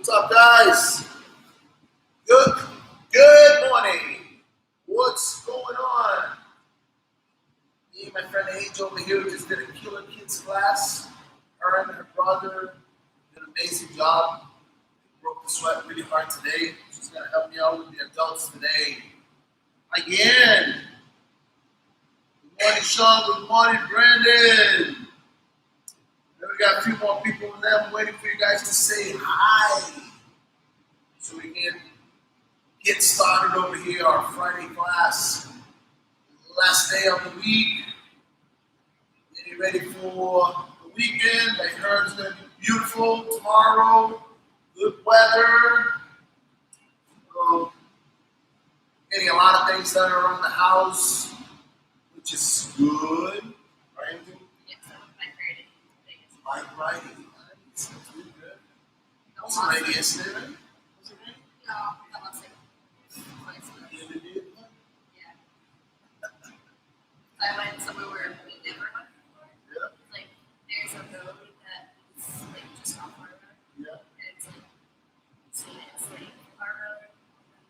What's up, guys? Good morning. What's going on? Me and my friend Angel over here just did a Killer Kids class. Her and her brother did an amazing job. Broke the sweat really hard today. She's gonna help me out with the adults today. Again. Good morning, Sean. Good morning, Brandon. Then we got a few more people in there. I'm waiting for you guys to say hi so we can get started over here, our Friday class. Last day of the week. Getting ready for the weekend. I heard it's going to be beautiful tomorrow. Good weather. Getting a lot of things done around the house, which is good. Right? Bike riding. Nice. That's really good. It was rainy yesterday, right? Was it rainy? No, that was like twice. Yeah. I went somewhere where we never went before. Yeah. Like, there's a road that's like just off our road. Yeah. And it's like, it's like our road.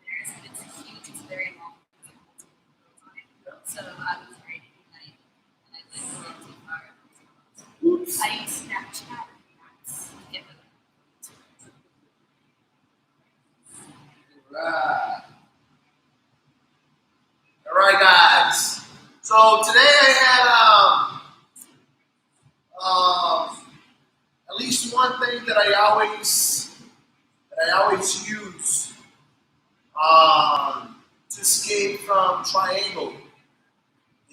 And it's huge, it's very long. It's like multiple roads on it. Yeah. So I was riding at night and I like went too far. Oops. I use Snapchat. Get with it. All right, guys. So today I had at least one thing that I always use to escape from triangle,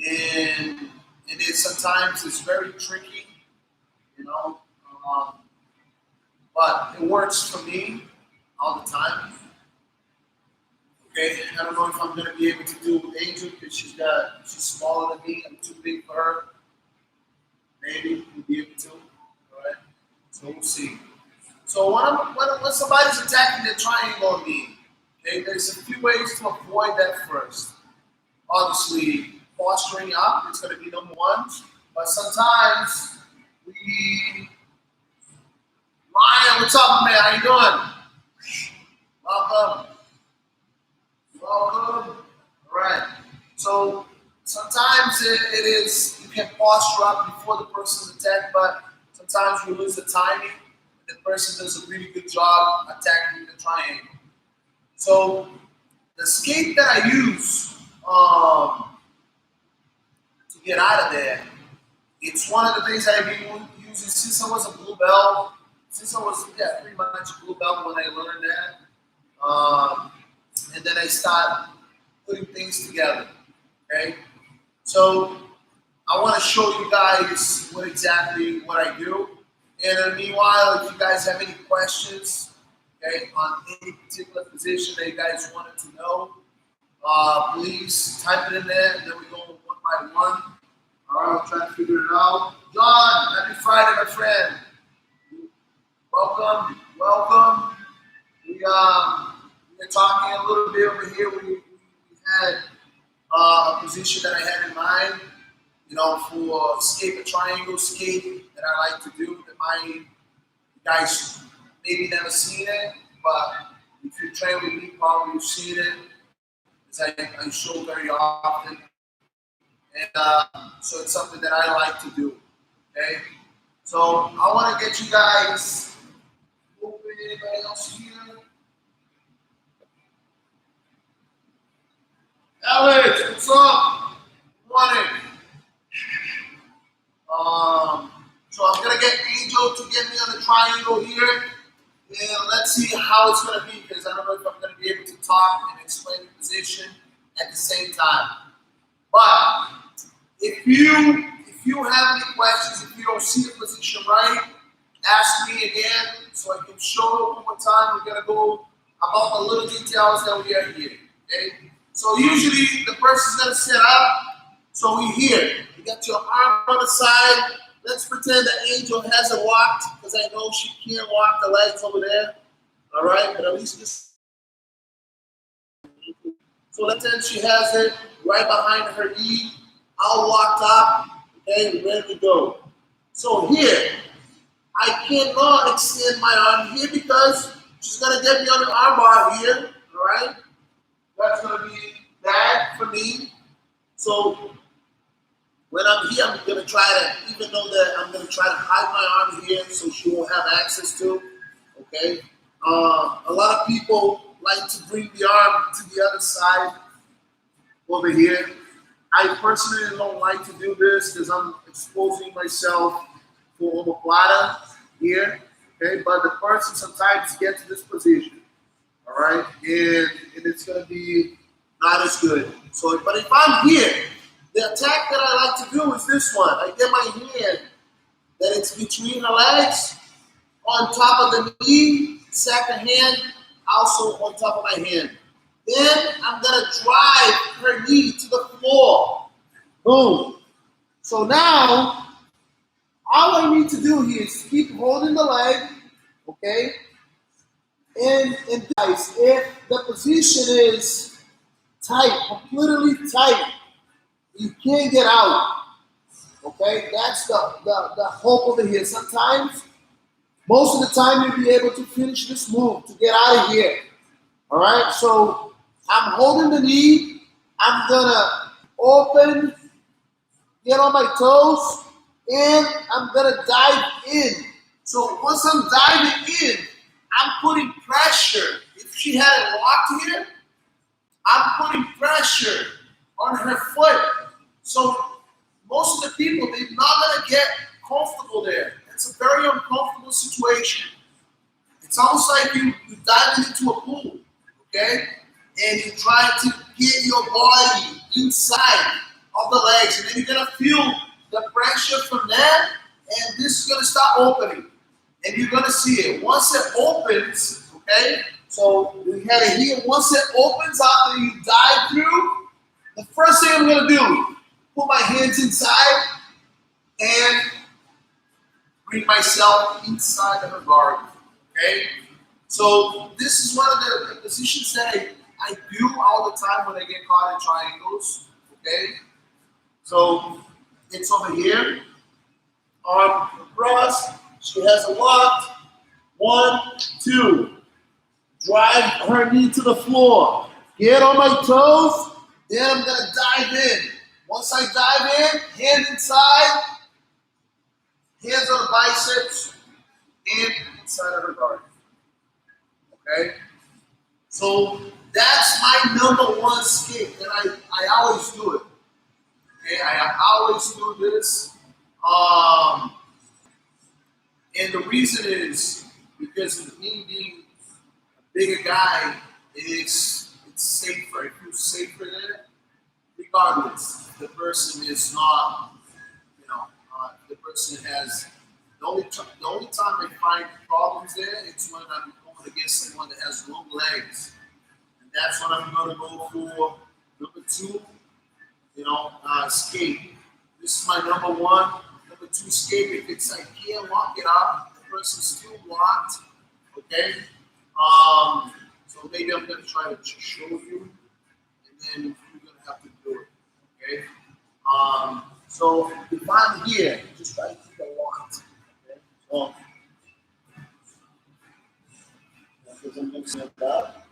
and it is sometimes it's very tricky, you know, but it works for me all the time. Okay, I don't know if I'm going to be able to do Angel because she's smaller than me. I'm too big for her. Maybe we'll be able to. All right, so we'll see. So when somebody's attacking the triangle on me, okay, there's a few ways to avoid that first. Obviously, posturing up is going to be number one, but sometimes Ryan, what's up, man? How you doing? Welcome. Welcome. All right. So sometimes it is you can posture up before the person's attacked, but sometimes you lose the timing. The person does a really good job attacking the triangle. So the escape that I use to get out of there, it's one of the things I've been using since I was a blue belt. Since I was pretty much a blue belt when I learned that. And then I start putting things together, okay? So I want to show you guys what I do. And meanwhile, if you guys have any questions, okay, on any particular position that you guys wanted to know, please type it in there, and then we go one by one. All right, I'll try to figure it out. John, happy Friday, my friend. Welcome. We're talking a little bit over here. We had a position that I had in mind, you know, for escape a triangle skate that I like to do. That you guys maybe never seen it, but if you train with me, probably you've seen it. Because I show very often, and so it's something that I like to do. Okay, so I want to get you guys. Anybody else here? Alex, what's up? Good morning. So I'm gonna get Angel to get me on the triangle here, and let's see how it's gonna be because I don't know if I'm gonna be able to talk and explain the position at the same time. But if you have any questions, if you don't see the position right, ask me again so I can show it one more time. We're gonna go about the little details that we are here. Okay. So usually the person's gonna sit up. So we here. You got your arm on the side. Let's pretend that Angel hasn't walked because I know she can't walk the legs over there. All right, but at least just. So let's pretend she has it right behind her knee. I'll walk up. Okay, ready to go. So here, I cannot extend my arm here because She's gonna get me on the armbar here, all right? That's gonna be bad for me. So when I'm here, I'm gonna try to, even though that I'm gonna try to hide my arm here so she won't have access to. Okay. A lot of people like to bring the arm to the other side over here. I personally don't like to do this because I'm exposing myself for omoplata here. Okay, but the person sometimes gets to this position. All right, and it's gonna be not as good. So, but if I'm here, the attack that I like to do is this one. I get my hand that it's between her legs, on top of the knee, second hand also on top of my hand. Then I'm gonna drive her knee to the floor. Boom. So now, all I need to do here is keep holding the leg, okay? And guys, if the position is tight, completely tight, you can't get out. Okay, that's the hope over here. Sometimes, most of the time, you'll be able to finish this move to get out of here. All right, so I'm holding the knee. I'm gonna open, get on my toes, and I'm gonna dive in. So once I'm diving in, I'm putting pressure. If she had it locked here, I'm putting pressure on her foot. So most of the people, they're not gonna get comfortable there. It's a very uncomfortable situation. It's almost like you diving into a pool, okay? And you try to get your body inside of the legs, and then you're gonna feel the pressure from that, and this is gonna start opening. And you're gonna see it. Once it opens, okay? So we had it here. Once it opens after you dive through, the first thing I'm gonna do, put my hands inside and bring myself inside of a guard. Okay? So this is one of the positions that I do all the time when I get caught in triangles. Okay? So it's over here. Arm across. She has a locked. 1, 2. Drive her knee to the floor. Get on my toes. Then I'm gonna dive in. Once I dive in, hand inside, hands on the biceps, and inside of her guard. Okay? So that's my number one escape, and I always do it. Okay, I always do this. And the reason is because of me being a bigger guy, it's safer. It feels safer there, regardless. The person is not, the person has. The only time I find problems there, it's when I'm going against someone that has long legs, and that's when I'm going to go for number 2. Escape. This is my number 1. Number 2, escape. If it's I can't lock it up, the person's still locked. Okay. So maybe I'm going to try to show you, and then you're going to have to do it. Okay. So if I'm here, just try to keep it locked. Okay. So because I'm mixing it up,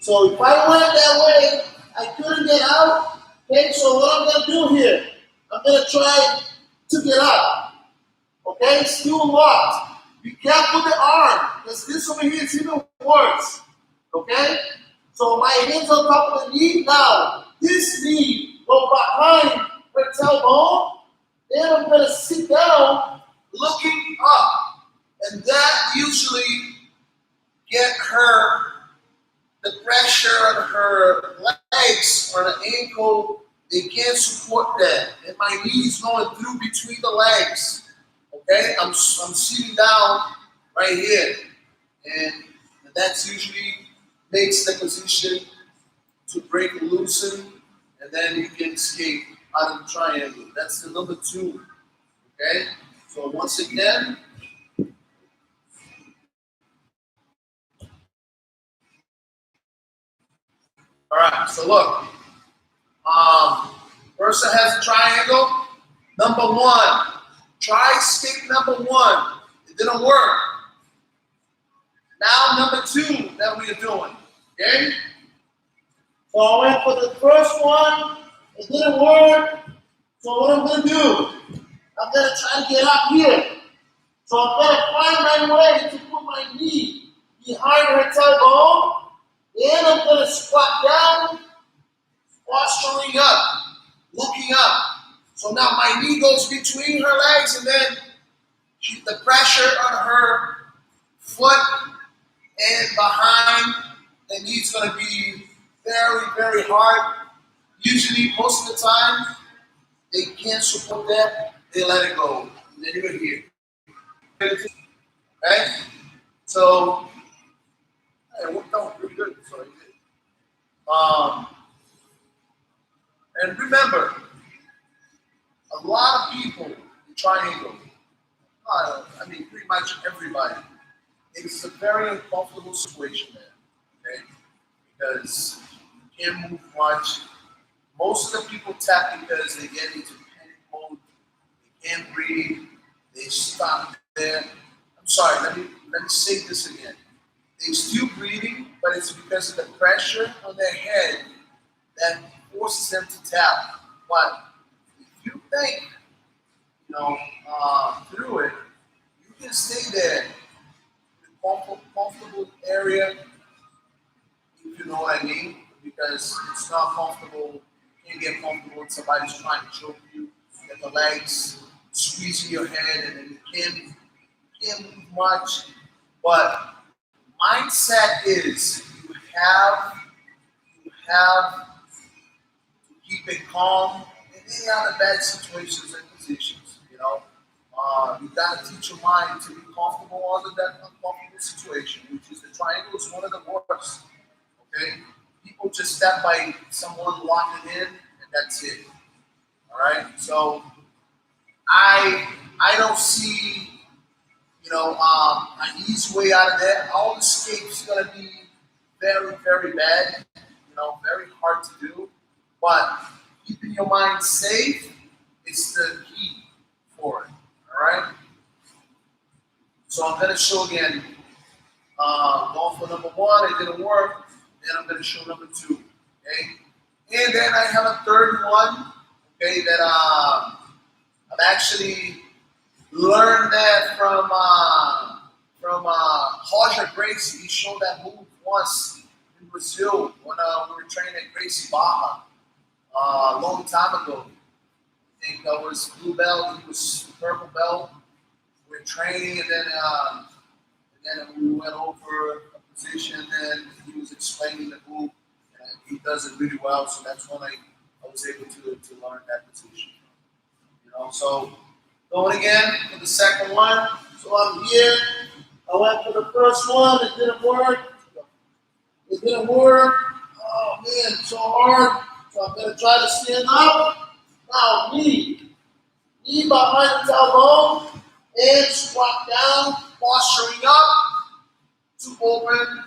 so if I went that way, I couldn't get out. Okay, so what I'm going to do here, I'm going to try to get out. Okay, still locked. Be careful with the arm, because this over here is even worse. Okay, so my hands on top of the knee. Now, this knee go behind her tailbone. Then I'm going to sit down looking up. And that usually get her the pressure on her legs or the ankle. They can't support that. And my knee's going through between the legs. Okay, I'm sitting down right here. And that's usually makes the position to break and loosen, and then you can escape out of the triangle. That's the number 2. Okay, so once again, all right, so look, person has a triangle. Number 1, try escape number 1. didn't work. Now number 2 that we are doing. Okay? So I went for the first one. It didn't work. So what I'm going to do, I'm going to try to get up here. So I'm going to find my way to put my knee behind her tailbone. Then I'm going to squat down, posturing up, looking up. So now my knee goes between her legs, and then the pressure on her foot and behind the knee is going to be very, very hard. Usually, most of the time, they can't support that. They let it go. And then you're here. Right? So, it worked out pretty good. So, and remember, a lot of people in triangle, pretty much everybody, it's a very uncomfortable situation there, okay? Because you can't move much. Most of the people tap because they get into panic mode, they can't breathe, they stop there. I'm sorry, let me say this again. They're still breathing, but it's because of the pressure on their head that forces them to tap. But if you think, through it, you can stay there in a comfortable area, if you know what I mean, because it's not comfortable. You can't get comfortable when somebody's trying to choke you. You get the legs squeezing your head, and then you can't move much. But mindset is you have to keep it calm in any other bad situations and positions. You got to teach your mind to be comfortable under that uncomfortable situation, which is the triangle is one of the worst. Okay, people just step by someone locking in, and that's it. All right, so I don't see an easy way out of that. All the escapes gonna be very, very bad. Very hard to do. But keeping your mind safe is the key for it. All right. So I'm gonna show again. Going for number 1, it didn't work. Then I'm gonna show number 2. Okay. And then I have a third one. Okay, that I've actually learned that from Roger Gracie. He showed that move once in Brazil when we were training at Gracie Barra a long time ago. I think I was blue belt, he was purple belt. We were training, and then we went over a position, and he was explaining the move, and he does it really well. So that's when I was able to learn that position. So going again for the second one. So I'm here. I went for the first one. It didn't work. Oh man, it's so hard. So I'm gonna try to stand up. Now knee behind the tailbone, and squat down, posturing up to open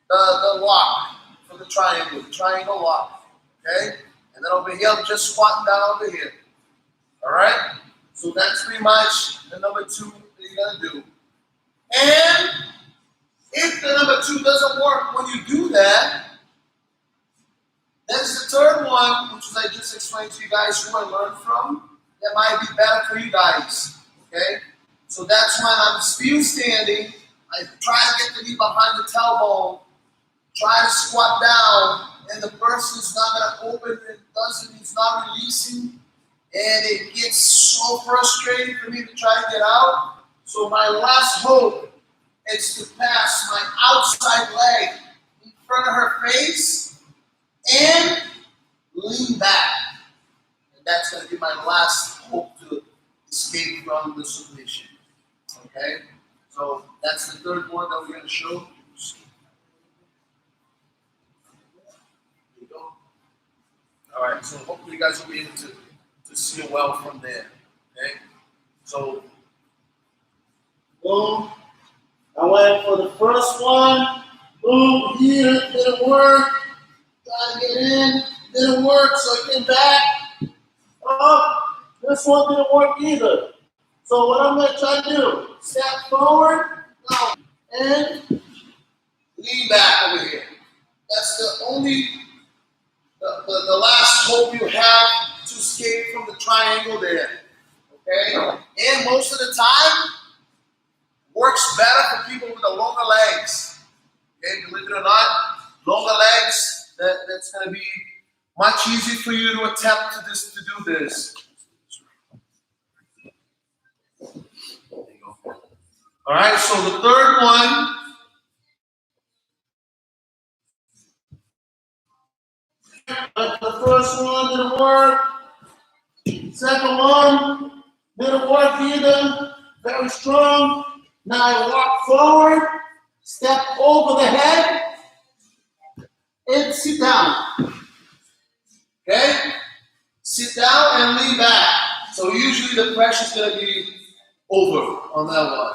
the lock for the triangle lock. Okay, and then over here I'm just squatting down over here. All right, so that's pretty much the number 2 that you're gonna do. And if the number 2 doesn't work when you do that, there's the third one, which I just explained to you guys who I learned from. That might be better for you guys. Okay, so that's when I'm still standing. I try to get the knee behind the tailbone, try to squat down, and the person's not gonna open. It's not releasing. And it gets so frustrating for me to try to get out. So my last hope is to pass my outside leg in front of her face and lean back. And that's going to be my last hope to escape from the submission. Okay? So that's the third one that we're going to show. There you go. All right, so hopefully you guys will be able to see it well from there. Okay? So, boom. I went for the first one. Boom, here, didn't work. Trying to get in, didn't work, so I came back. Oh, this one didn't work either. So what I'm going to try to do, step forward, now, and lean back over here. That's the only, the last hope you have to escape from the triangle there. Okay? And most of the time, works better for people with the longer legs. Okay, believe it or not, longer legs, that's going to be much easier for you to attempt to do this. All right, so the third one, the first one didn't work. Second one didn't work either. Very strong. Now I walk forward, step over the head, and sit down. Okay? Sit down and lean back. So usually the pressure is going to be over on that one.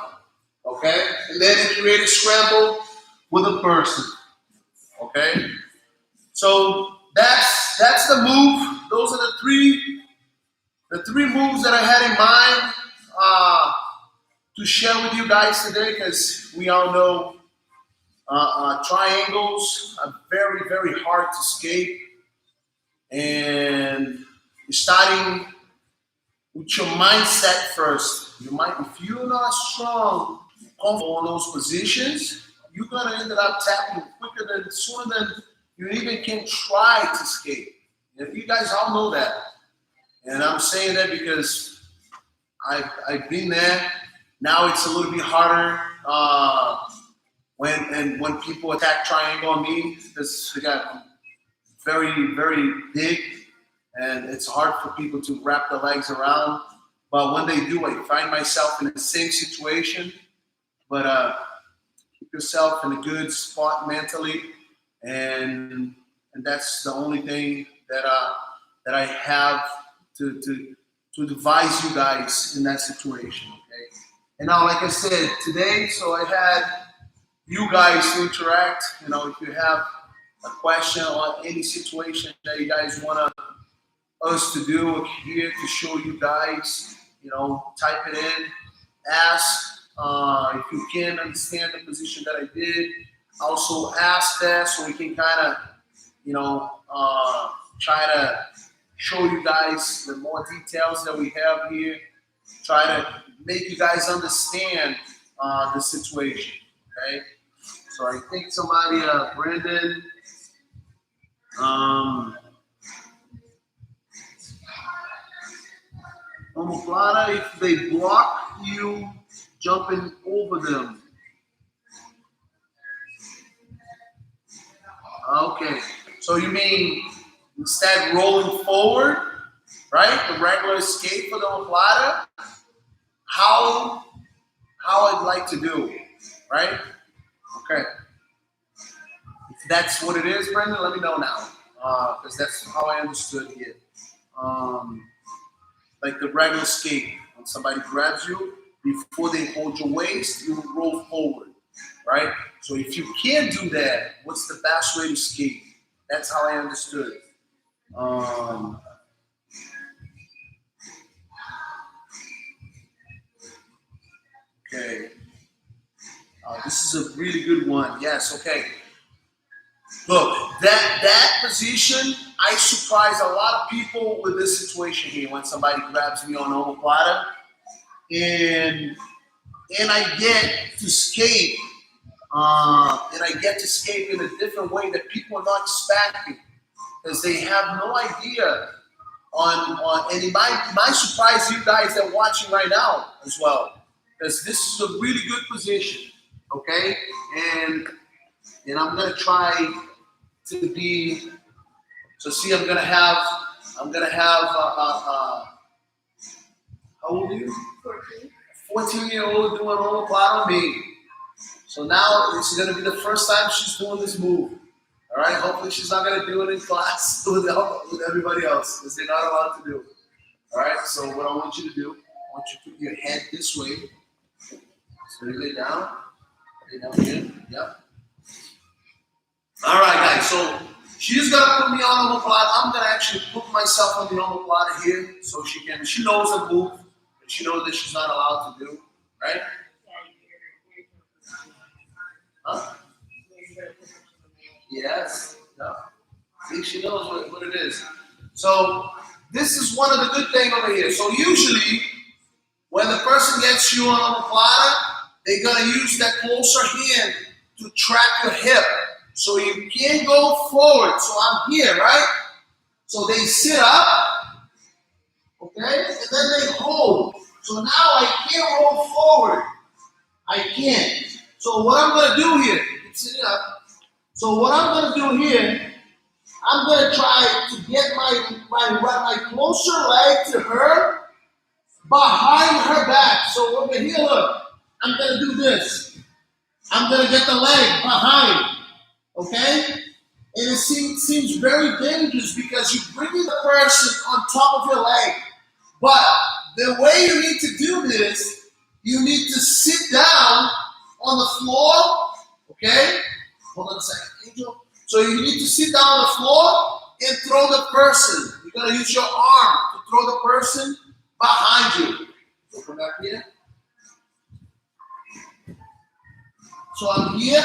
Okay? And then you create a scramble with a person. Okay? So that's the move. Those are the three moves that I had in mind to share with you guys today, because we all know triangles are very, very hard to escape. And starting with your mindset first. If you're not strong, comfortable in those positions, you're gonna end up tapping sooner than you even can try to escape. And you guys all know that. And I'm saying that because I've been there. Now it's a little bit harder when people attack triangle on me, because they got very, very big, and it's hard for people to wrap their legs around. But when they do, I find myself in the same situation. But keep yourself in a good spot mentally, and that's the only thing that I have to advise you guys in that situation. Okay. And now, like I said today, so I had you guys to interact. You know, if you have a question or any situation that you guys want us to do, we're here to show you guys. You know, type it in, ask if you can understand the position that I did. Also ask that so we can kind of, try to show you guys the more details that we have here. Try to make you guys understand the situation. Okay. So I think somebody, Brandon, omoplata, if they block you jumping over them. Okay, so you mean instead rolling forward, right? The regular escape for the omoplata. How I'd like to do, right? Okay. If that's what it is, Brendan, let me know now, because that's how I understood it. Like the regular escape, when somebody grabs you, before they hold your waist, you roll forward, right? So if you can't do that, what's the best way to escape? That's how I understood it. Okay. This is a really good one. Yes, okay. Look, that position, I surprise a lot of people with this situation here when somebody grabs me on omoplata, and I get to escape, in a different way that people are not expecting, because they have no idea and it might surprise you guys that are watching right now as well, because this is a really good position, okay? And I'm gonna try to be. So see, I'm gonna have. How old are you? 14. 14-year-old doing omoplata on me. So now it's gonna be the first time she's doing this move. All right. Hopefully she's not gonna do it in class with everybody else, because they're not allowed to do it. All right. So what I want you to do, I want you to put your head this way. So you lay down. Lay down here. Yep. All right, guys. So she's gonna put me on omoplata. I'm gonna actually put myself on the omoplata here, so she knows the move. she knows that she's not allowed to do, right? Huh? Yes. No. See, she knows what it is. So this is one of the good things over here. So usually when the person gets you on a platter, they're gonna use that closer hand to track your hip. So you can't go forward. So I'm here, right? So they sit up, okay, and then they hold. So now I can't roll forward. I can't. So what I'm gonna do here, keep sitting up. So what I'm gonna do here, I'm gonna try to get my closer leg to her behind her back. So over here, look, I'm gonna do this. I'm gonna get the leg behind, okay? And it seems very dangerous because you're bringing the person on top of your leg. But the way you need to do this, you need to sit down on the floor, okay? Hold on a second, Angel. So you need to sit down on the floor and throw the person. You're going to use your arm to throw the person behind you. So come back here. So I'm here,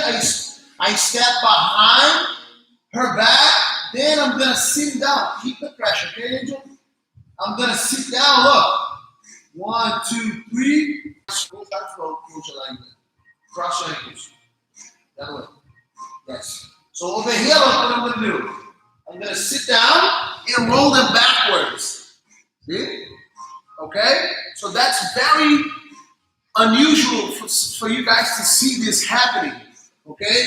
I step behind her back, then I'm going to sit down. Keep the pressure, okay, Angel? I'm going to sit down, look. 1, 2, 3. Close your leg. Cross your ankles. That way. Yes. So over here, look what I'm going to do. I'm going to sit down and roll them backwards. See? Okay? So that's very unusual for you guys to see this happening. Okay?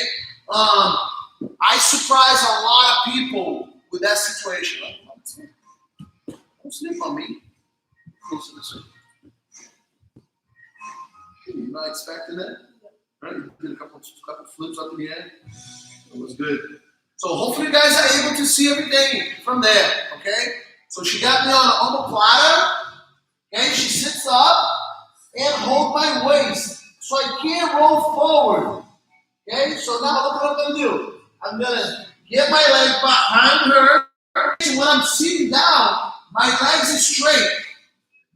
I surprise a lot of people with that situation. Don't sleep on me. Close to this way. You're not expecting that? Right? You did a couple flips up in the air. It was good. So hopefully you guys are able to see everything from there. Okay? So she got me on the platter. Okay? She sits up and hold my waist. So I can't roll forward. Okay? So now look what I'm going to do. I'm going to get my leg behind her. So when I'm sitting down, my legs are straight.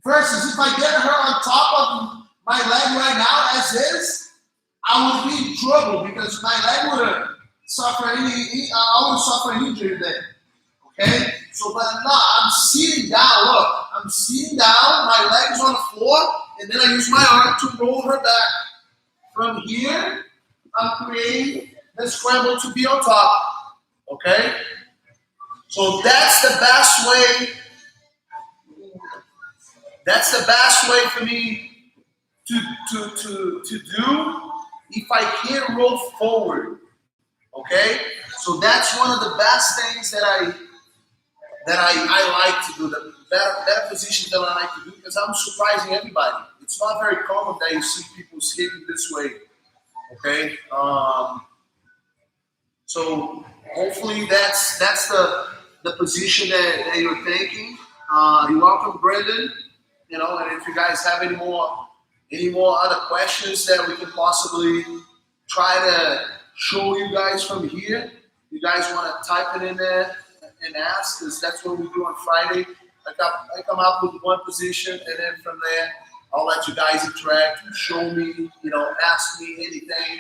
Versus if I get her on top of my leg right now as is, I would be in trouble because my leg would suffer I would suffer an injury there. Okay? So but I'm not. I'm sitting down. Look, I'm sitting down, my legs on the floor, and then I use my arm to roll her back. From here, I'm creating the scramble to be on top. Okay? So that's the best way. That's the best way for me to do if I can't roll forward. Okay? So that's one of the best things that I like to do. The better position that I like to do because I'm surprising everybody. It's not very common that you see people skating this way. Okay? So hopefully that's the position that you're taking. You're welcome, Brendan. You know, and if you guys have any more other questions that we can possibly try to show you guys from here, you guys want to type it in there and ask, because that's what we do on Friday. I come up with one position, and then from there, I'll let you guys interact, show me, ask me anything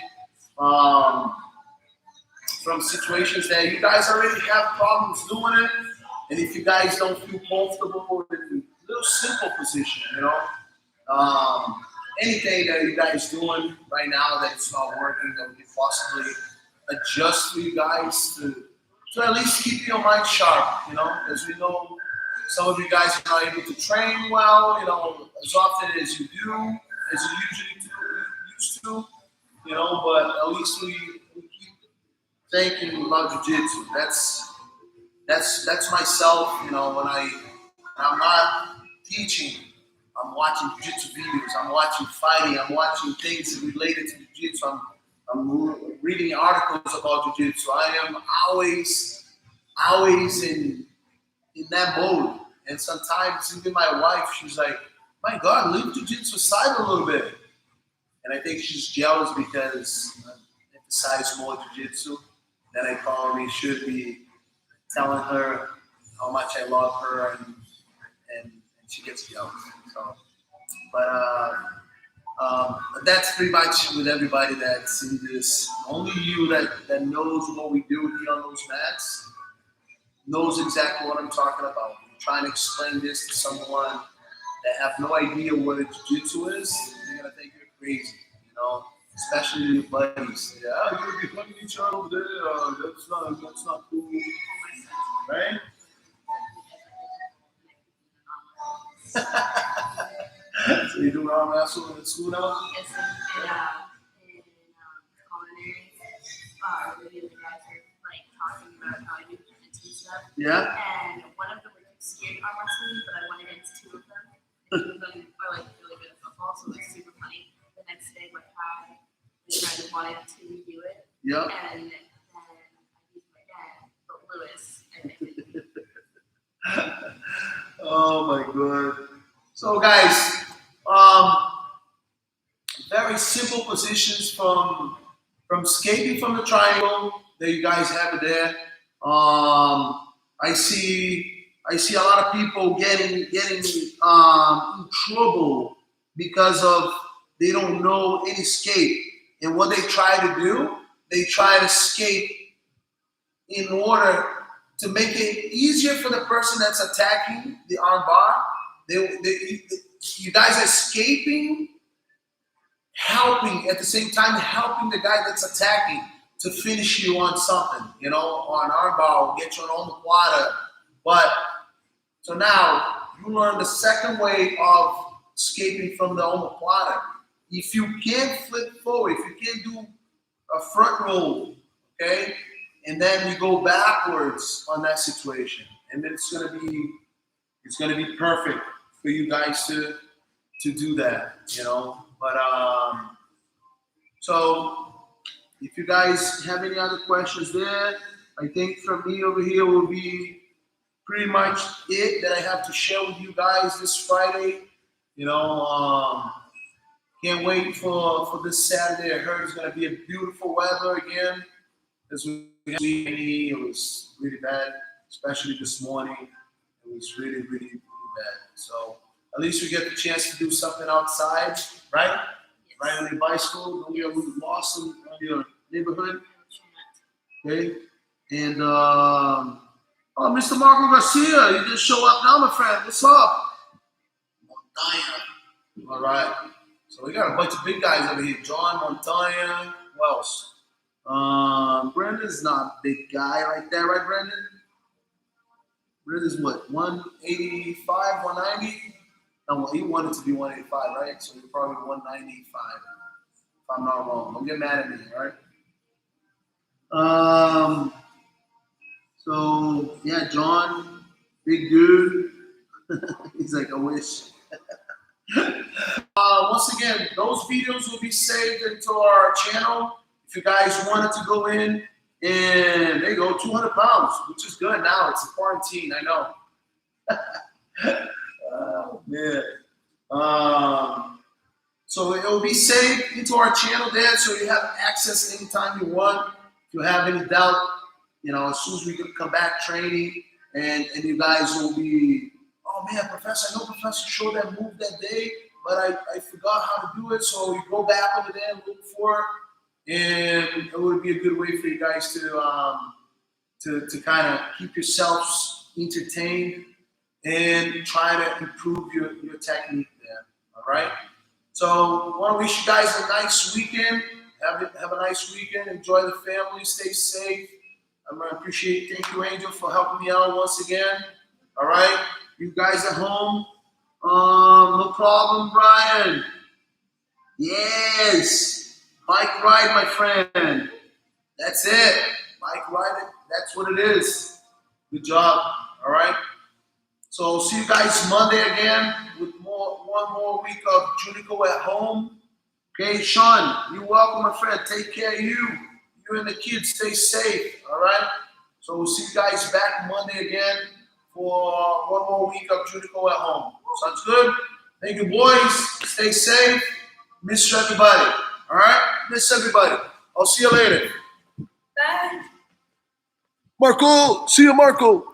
from situations that you guys already have problems doing it, and if you guys don't feel comfortable with a little simple position, anything that you guys doing right now that it's not working, that we can possibly adjust for you guys to at least keep your mind sharp, because we know some of you guys are not able to train well, as often as you do, as you usually used to, but at least we keep thinking about jiu-jitsu. That's myself, when I'm not teaching, I'm watching jiu-jitsu videos, I'm watching fighting, I'm watching things related to jiu-jitsu, I'm reading articles about jiu-jitsu. I am always in that mode. And sometimes even my wife, she's like, my God, leave jiu-jitsu aside a little bit. And I think she's jealous because I emphasize more jiu-jitsu than I probably should be telling her how much I love her, and she gets jealous. So But that's pretty much with everybody that's in this. Only you that knows what we do here on those mats knows exactly what I'm talking about. I'm trying to explain this to someone that have no idea what a jiu-jitsu is. They're gonna think you're crazy, you know. Especially your buddies. Yeah, you're gonna be hugging each other over there. That's not cool, right? So you do arm wrestle in school now? Yes, in culinary, really the guys are like talking about how I do jiu-jitsu and stuff. Yeah. And one of them was scared arm wrestling, but I went against two of them. And two of them are like really good at football, so it's super funny. The next day, my dad wanted to do it. Yeah. And then I used my dad, but Lewis, and they didn't. Oh my god. So guys, very simple positions from escaping from the triangle. There you guys have it there. I see a lot of people getting in trouble because of they don't know any escape. And what they try to do, they try to escape in order to make it easier for the person that's attacking the arm bar. You guys are escaping, helping at the same time, helping the guy that's attacking to finish you on something, you know, on arm bar, get you on omoplata. But so now you learn the second way of escaping from the omoplata. If you can't flip forward, if you can't do a front roll, okay, and then you go backwards on that situation, and then it's gonna be perfect for you guys to do that, you know. But so if you guys have any other questions there, I think from me over here will be pretty much it that I have to share with you guys this Friday. You know, can't wait for this Saturday. I heard it's gonna be a beautiful weather again. This week it was really bad, especially this morning. It was really, really, really bad. So at least we get the chance to do something outside, right? Right on your bicycle. Don't get lost in your neighborhood. Okay. And oh, Mr. Marco Garcia, you just show up now, my friend. What's up? Montana. All right. So we got a bunch of big guys over here. John Montana. Who else? Brendan's not a big guy like that, right, Brendan? Brendan's what, 185, 190? No, well, he wanted to be 185, right? So he's probably 195, if I'm not wrong. Don't get mad at me, all right? So, yeah, John, big dude. He's like, I wish. Once again, those videos will be saved into our channel. If you guys wanted to go in, and there you go, 200 pounds, which is good now. It's a quarantine, I know. Oh, man. So it will be saved into our channel there, so you have access anytime you want. If you have any doubt, you know, as soon as we can come back training, and you guys will be, oh man, Professor, I know Professor showed that move that day, but I forgot how to do it. So you go back over there and look for it, and it would be a good way for you guys to kind of keep yourselves entertained and try to improve your technique there. All right. So I want to wish you guys a nice weekend. Have a nice weekend. Enjoy the family. Stay safe. I appreciate. Thank you, Angel, for helping me out once again. All right. You guys at home. No problem, Brian. Yes. Bike ride, my friend. That's it. Bike ride. That's what it is. Good job. All right. So see you guys Monday again with one more week of Juniko at Home. Okay, Sean, you're welcome, my friend. Take care of you. You and the kids, stay safe. All right. So we'll see you guys back Monday again for one more week of Juniko at Home. Sounds good? Thank you, boys. Stay safe. Miss everybody. All right? Miss everybody. I'll see you later. Bye. Marco. See you, Marco.